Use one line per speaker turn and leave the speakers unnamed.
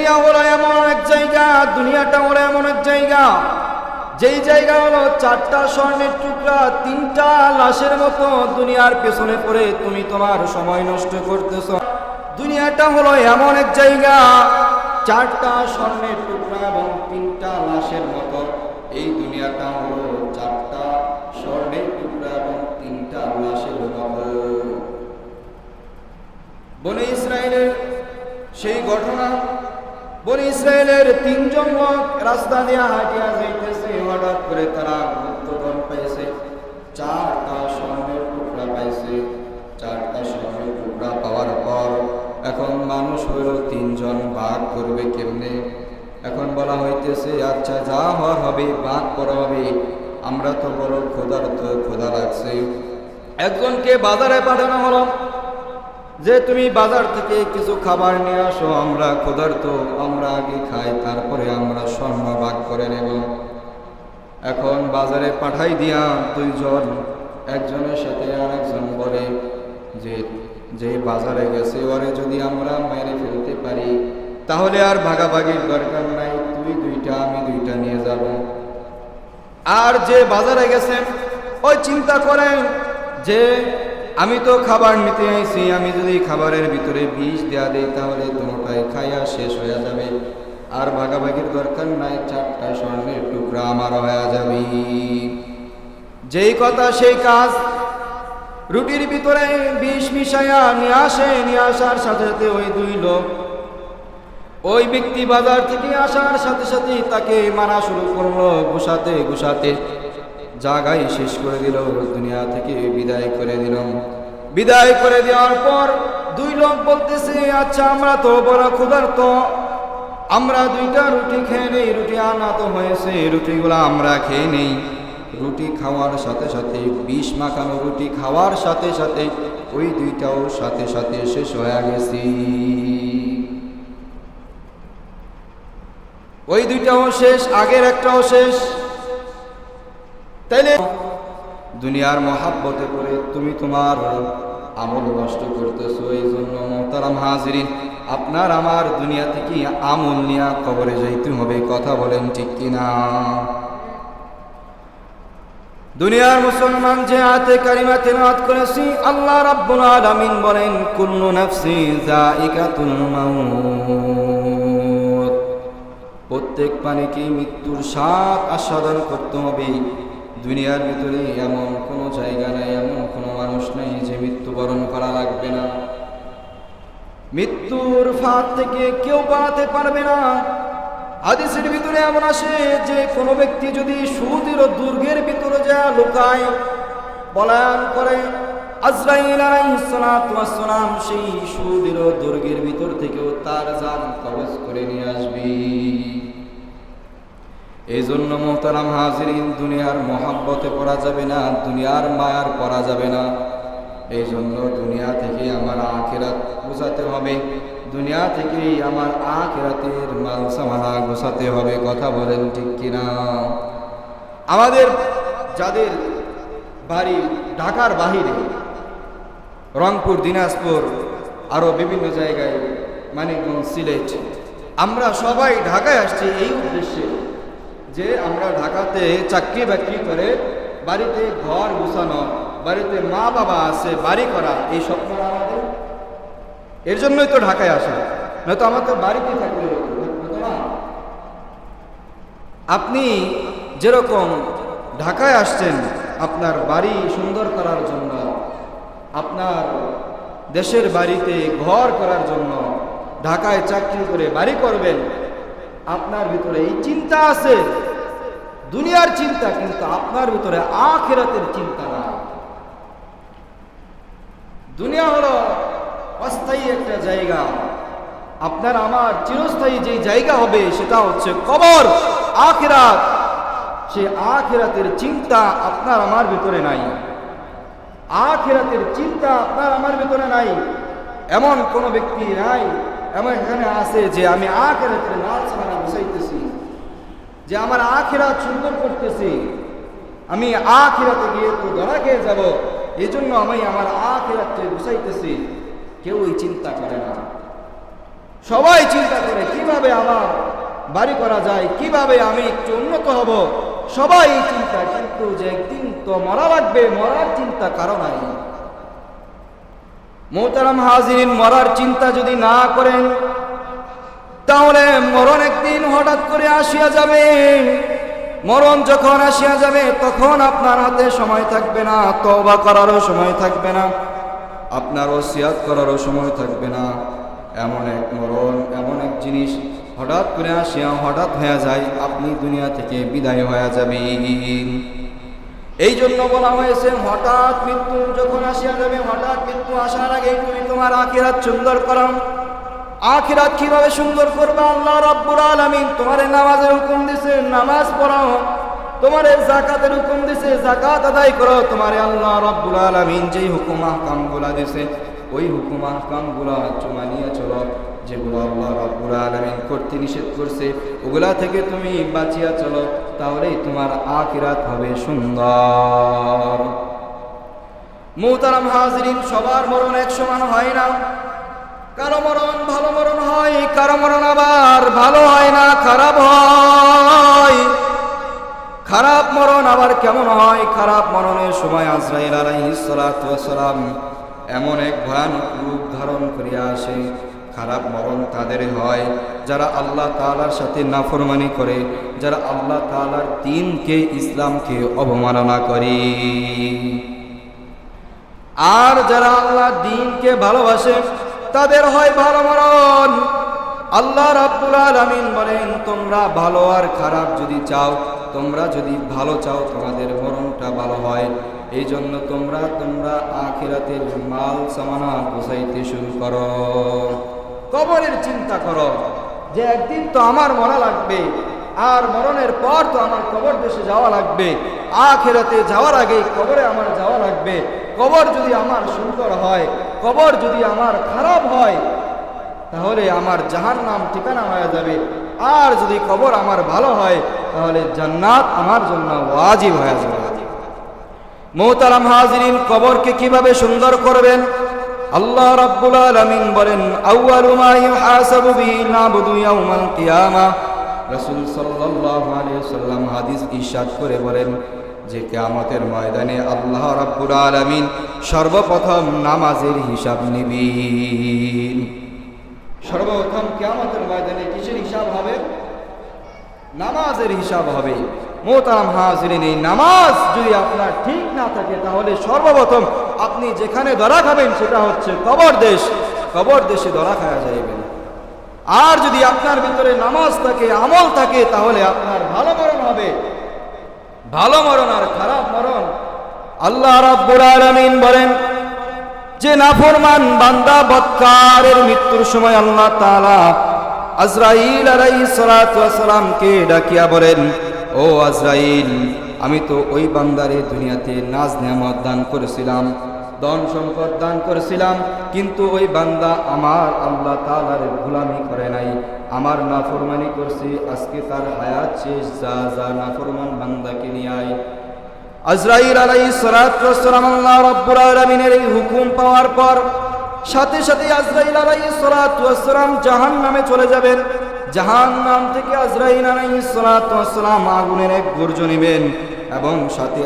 দুনিয়া হলো এমন এক জায়গা, দুনিয়াটা হলো এমন এক জায়গা, যেই জায়গা হলো 4টা স্বর্ণের টুকরা 3টা লাশের মতো দুনিয়ার পেছনে পড়ে তুমি তোমার সময় নষ্ট করতেছো। দুনিয়াটা হলো এমন এক জায়গা, 4টা স্বর্ণের টুকরা এবং 3টা লাশের মতো। এই দুনিয়াটা হলো 4টা স্বর্ণের টুকরা এবং 3টা লাশের মতো। বনি ইসরায়েলের সেই ঘটনা, বনি ইসরায়েলের 3 জন লোক রাস্তা দিয়ে হাঁটিয়া যাইতেছে, হঠাৎ করে তারা গুপ্তধন পাইছে, 4টা স্বর্ণের টুকরা পাইছে। 4টা স্বর্ণের টুকরা পাওয়ার পর এখন মানুষ হইল 3 জন, ভাগ করবে কেমনে? এখন বলা হইতেছে আচ্ছা যা হওয়ার হবে ভাগ করা হবে। আমরা তো বড় ক্ষুধার্ত, ক্ষুধা লাগছে। একজনকে বাজারে পাঠানো হলো যে তুমি বাজার থেকে কিছু খাবার নিয়ে আসো, আমরা ক্ষুধার্ত, আমরা আগে খাই, তারপরে আমরা স্বর্ণ ভাগ করে নেব। এখন বাজারে পাঠাই দিয়া 2 জন, একজনের সাথে আর একজন বলে যে বাজারে গেছে ওরে যদি আমরা মেরে ফেলতে পারি তাহলে আর ভাগাভাগির দরকার নাই, তুই 2টা আমি 2টা নিয়ে যাব। আর যে বাজারে গেছে ওই চিন্তা করেন যে আমি তো খাবার নিতে আইছি, আমি যদি খাবারের ভিতরে বিষ দেয়া দেই তাহলে দুটোটাই খাইয়া শেষ হয়ে যাবে, আর ভাগাভাগির দরকার নাই, 4টা স্বর্ণের টুকরা আমার হয়ে যাবে। যেই কথা সেই কাজ। রুটির ভিতরে বিষ মিশাইয়া নিয়ে আসে, নিয়ে আসার সাথে সাথে ওই 2 লোক, ওই ব্যক্তি বাজার থেকে আসার সাথে সাথে তাকে মারা শুরু করলো, ঘুষাতে ঘুষাতে জায়গায় শেষ করে দিল, দুনিয়া থেকে বিদায় করে দিল। বিদায় করে দেওয়ার পর 2 লোক বলতেছে আচ্ছা আমরা তো বড় ক্ষুধার্ত, আমরা 2টা রুটি খেয়ে নেই, রুটি আনা তো হয়েছে, রুটিগুলো আমরা খেয়ে নেই। রুটি খাওয়ার সাথে সাথে বিষ মাখানো রুটি খাওয়ার সাথে সাথে ওই 2টাও সাথে সাথে শেষ হয়ে গেছে। ওই 2টাও শেষ, আগের একটাও শেষ। তাইলে দুনিয়ার মহাব্বতে করে তুমি তোমার আমল নষ্ট করতেছো। এই জন্য মোহতারাম হাজিরিন, আপনার আমার দুনিয়া থেকে আমল নিয়ে কবরে যাইতে হবে। কথা বলেন ঠিক কিনা? দুনিয়ার মুসলমান যে আয়াতে কারিমা তেলাওয়াত করেছি, আল্লাহ রাব্বুল আলামিন বলেন কুল্লু নাফসিন যায়িকাতুল মাউত, প্রত্যেক প্রাণীকে মৃত্যুর স্বাদ আস্বাদন করতে হবে। দুনিয়ার ভিতরে এমন কোনো জায়গা নাই, এমন কোনো মানুষ নাই যে মৃত্যুবরণ করা লাগবে না। মৃত্যুর ফাঁদ থেকে কেউ পালাতে পারবে না। হাদিসের ভিতরে এমন আসে যে কোনো ব্যক্তি যদি সুদূর দুর্গের ভিতরে যা লুকায়, পলায়ন করে, আজরাইল আলাইহিস সালাতু ওয়াস সালাম সেই সুদূর দুর্গের ভিতর থেকেও তার জান কবজ করে নিয়ে আসবে। এই জন্য মোহতারাম হাজিরিন, দুনিয়ার মহাব্বতে পড়া যাবে না, দুনিয়ার মায়ার পড়া যাবে না। এই জন্য দুনিয়া থেকে আমার আখিরাত গোছাতে হবে, দুনিয়া থেকেই আমার আখিরাতের মাল সামানা গোছাতে হবে। কথা বলেন ঠিক কিনা? আমাদের যাদের বাড়ি ঢাকার বাহিরে, রংপুর, দিনাজপুর, আরও বিভিন্ন জায়গায়, মানিকগঞ্জ, সিলেট, আমরা সবাই ঢাকায় আসছি এই উদ্দেশ্যে যে আমরা ঢাকাতে চাকরি বাকরি করে বাড়িতে ঘর গোছানো, বাড়িতে মা বাবা আছে, বাড়ি করা, এই স্বপ্ন আমাদের। এর জন্যই তো ঢাকায় আসা, নয়তো আমাদের বাড়িতে থাকলে না। আপনি যেরকম ঢাকায় আসছেন আপনার বাড়ি সুন্দর করার জন্য, আপনার দেশের বাড়িতে ঘর করার জন্য, ঢাকায় চাকরি করে বাড়ি করবেন, আপনার ভিতরে এই চিন্তা আছে, দুনিয়ার চিন্তা, কিন্তু আপনার ভিতরে আখিরাতের চিন্তা না। দুনিয়া হলো অস্থায়ী একটা জায়গা, আপনার আমার চিরস্থায়ী যে জায়গা হবে সেটা হচ্ছে কবর, আখিরাত। সে আখিরাতের চিন্তা আপনার আমার ভিতরে নাই, আখিরাতের চিন্তা আপনার আমার ভিতরে নাই। এমন কোন ব্যক্তি নাই এমন এখানে আছে যে আমি আখিরাতের লাল ছাড়া বসাইতেছি, যে আমার আখিরাত সুন্দর করতেছি, আমি আখিরাতে গিয়ে তো ধরা খেয়ে যাব, এই জন্য আমি আমার আখিরাতকে বসাইতেছি। কেউ এই চিন্তা করে না। সবাই চিন্তা করে কিভাবে আমার বাড়ি করা যায়, কিভাবে আমি একটু উন্নত হব, সবাই এই চিন্তা। কিন্তু যে একদিন তো মরা লাগবে, মরার চিন্তা কারো নাই। মোহতারাম হাজিরিন, মরার চিন্তা যদি না করেন তাহলে মরণ একদিন হঠাৎ করে আসিয়া যাবে। মরণ যখন আসিয়া যাবে তখন আপনার হাতে সময় থাকবে না, তওবা করারও সময় থাকবে না, আপনার ওসিয়াত করারও সময় থাকবে না। এমন এক মরণ, এমন এক জিনিস হঠাৎ করে আসিয়া হঠাৎ হয়ে যায়, আপনি দুনিয়া থেকে বিদায় হয়ে যাবেন। এই জন্য বলা হয়েছে হঠাৎ মৃত্যু যখন আসিয়া যাবে, হঠাৎ মৃত্যু আসার আগে তুমি তোমার আখিরাত সুন্দর করো। আখিরাত কিভাবে সুন্দর করবে? আল্লাহ রাব্বুল আলামিন তোমারে নামাজের হুকুম দিয়েছে, নামাজ পড়ো। তোমারে যাকাতের হুকুম দিয়েছে, যাকাত আদায় করো। তোমারে আল্লাহ রাব্বুল আলামিন যেই হুকুম আহকামগুলা দিয়েছে ওই হুকুম আহকামগুলা মানিয়ে চলো। যেগুলো আল্লাহ রাব্বুল আলামিন করতে নিষেধ করছে ওগুলা থেকে তুমি বাঁচিয়া চলো, তাহলেই তোমার আখিরাত হবে সুন্দর। মুহতারাম হাজিরিন, সবার মরণ এক সমান হয় না। কারো মরণ ভালো মরণ হয়, কারো মরণ আবার ভালো হয় না, খারাপ হয়। খারাপ মরণ আবার কেমন হয়? খারাপ মরণের সময় আজরাইল আলাইহিস সালাতু ওয়াস সালাম এমন এক ভয়ানক রূপ ধারণ করিয়া আসে। খারাপ মরণ তাদের হয় যারা আল্লাহ তাআলার সাথে নাফরমানি করে, যারা আল্লাহ তাআলার দ্বীনকে, ইসলামকে অবমাননা করে। আর যারা আল্লাহর দ্বীনকে ভালোবাসে তাদের হয় ভালো মরণ। আল্লাহ রাব্বুল আলামিন বলেন, তোমরা ভালো আর খারাপ যদি চাও, তোমরা যদি ভালো চাও তোমাদের মরণটা ভালো হয়। এই জন্য তোমরা আখিরাতের মাল সামানা গোছাইতে শুরু করো। কবরের চিন্তা করো যে একদিন তো আমার মরা লাগবে, আর মরণের পর তো আমার কবর দেশে যাওয়া লাগবে। আখিরাতে যাওয়ার আগে কবরে আমার যাওয়া লাগবে। কবর যদি আমার সুন্দর হয়, কবর যদি আমার খারাপ হয়, তাহলে আমার জাহান্নাম ঠিকানা হয়ে যাবে। আর যদি কবর আমার ভালো হয় তাহলে জান্নাত আমার জন্য ওয়াজিব হয়ে যাবে। মুহতারাম হাজিরিন, কবরকে কিভাবে সুন্দর করবেন? আল্লাহ রাব্বুল আলামিন বলেন, আউয়ালু মা ইউহাসাবু বিহিল আবদু ইয়াউমাল কিয়ামাহ। রাসূল সাল্লাল্লাহু আলাইহি ওয়াসাল্লাম হাদিস ইরশাদ করে বলেন যে কিয়ামতের ময়দানে আল্লাহ রাব্বুল আলামিন সর্বপ্রথম নামাজের হিসাব নেবেন। সর্বপ্রথম কিয়ামতের ময়দানে কিসের হিসাব হবে? নামাজের হিসাব হবে। মুহতারাম হাজিরিন, এই নামাজ যদি আপনার ঠিক না থাকে তাহলে সর্বপ্রথম আপনি যেখানে ধরা খাবেন সেটা হচ্ছে কবর দেশ। কবর দেশে ধরা খাওয়া যাইবেন। আর যদি আপনার ভিতরে নামাজ থাকে, আমল থাকে, তাহলে আপনার ভালো মরণ হবে। ভালো মরণ আর খারাপ মরণ, আল্লাহ রাব্বুল আলামিন বলেন যে নাফরমান বান্দা বদকারের মৃত্যুর সময় আল্লাহ তাআলা আজরাইল আলাইহিস সালাতু ওয়াস সালামকে ডাকিয়া বলেন, ও আজরাইল, আমি তো ওই বান্দারে দুনিয়াতে নাজ নেয়ামত দান করেছিলাম, ধন সম্পদ দান করেছিলাম, কিন্তু ওই বান্দা আমার আল্লাহ তাআলার গোলামি করে নাই, আমার নাফরমানি করছে। আজকে তার হায়াত শেষ, যা নাফরমান বান্দাকে নিয়ে আয়। আজরাইল আলাইহিস সালাতু ওয়াস সালাম আল্লাহ রাব্বুল আলামিনের এই হুকুম পাওয়ার পর সাথে সাথে আজরাইল আলাইহিস সালাতু ওয়াস সালাম জাহান্নামে চলে যাবেন। জাহান্নাম থেকে আজরাইল আলাইহিস সালাতু ওয়াস সালাম আগুনের এক গর্জন নেবেন এবং সাথে